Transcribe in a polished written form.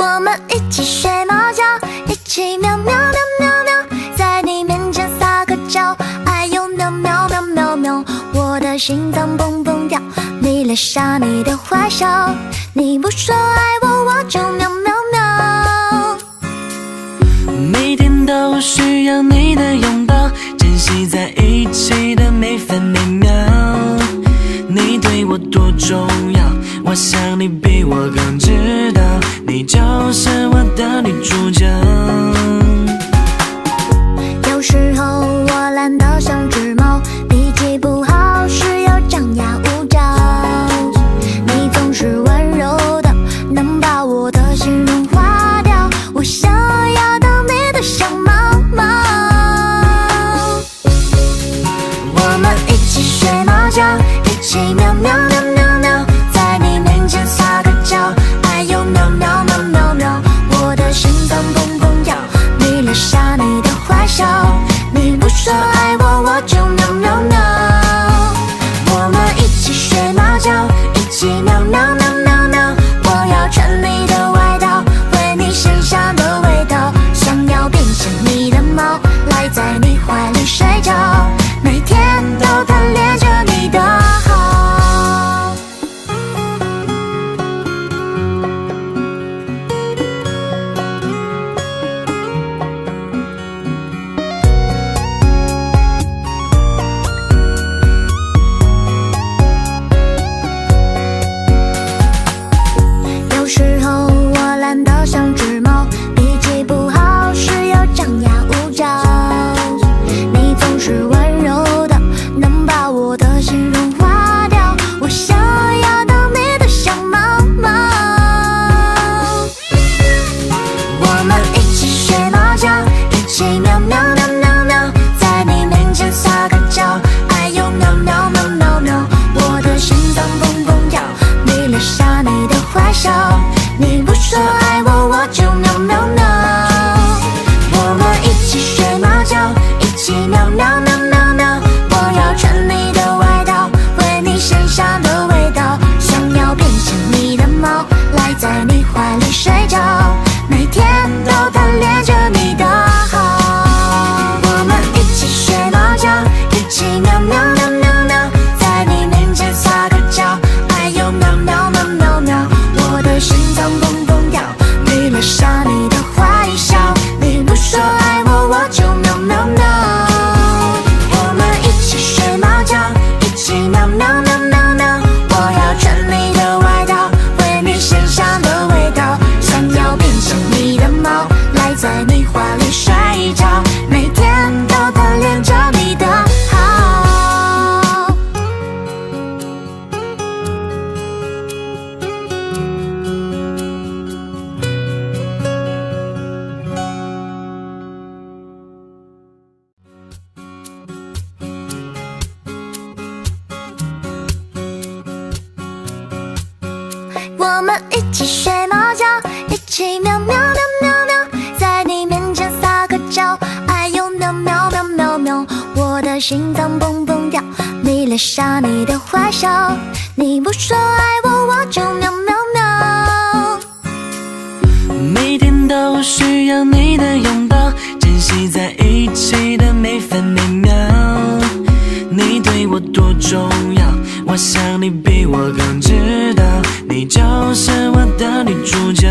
我们一起睡猫觉，一起喵喵喵喵喵，在你面前撒个娇，哎呦喵喵喵喵喵，我的心脏蹦蹦跳，迷恋上你的坏笑，你不说爱我，我就喵喵喵。每天都需要你的拥抱，珍惜在一起的每分每秒。你对我多重要，我想你比我更知道，你就是我的女主角。有时候我懒得像只猫，脾气不好时又张牙舞爪，你总是温柔的，能把我的心融化掉，我想要当你的小猫猫。我们一起睡猫觉，一起喵喵喵喵喵，在你面前撒个娇，哎呦喵喵喵喵喵，我的心脏蹦蹦跳，迷恋上你的坏笑，你不说爱我，我就喵喵喵。我们一起睡猫觉，一起喵喵喵喵喵，我要穿你的外套，闻你身上的味道，想要变成你的猫，赖在你怀里睡觉，每天都贪恋着你的好。有时候我懒得像只猫，脾气不好时又张牙舞爪，你总是温柔的，能把我的心融化掉，我想要当你的小猫猫。我们一起睡猫觉，一起喵喵喵喵喵，在你面前撒个娇，哎呦喵喵喵喵喵，我的心脏蹦蹦跳，迷恋上你的坏笑，你不说爱我，我就喵喵喵。我们一起睡猫觉，一起喵喵喵喵喵，我要穿你的外套，闻你身上的味道，想要变成你的猫，赖在你怀里睡觉，每天都贪恋着你的好。我们一起睡猫觉，一起喵喵喵喵喵，在你面前撒个娇，哎呦喵喵喵喵喵，我的心脏蹦蹦跳，迷恋上你的坏笑，你不说爱我，我就喵喵喵。我们一起睡猫觉，一起喵喵喵喵喵，我要穿你的外套，闻你身上的味道，想要变成你的猫，赖在你怀里睡觉，每天都贪恋着你的好。我们一起睡猫觉，一起喵喵喵喵喵，在你面前撒个娇，哎呦喵喵喵喵喵，我的心脏蹦蹦跳，迷恋上你的坏笑，你不说爱我，我就喵喵喵。每天都需要你的拥抱，珍惜在一起的每分每秒。你对我多重要，我想你比我更知道，你就是我的女主角。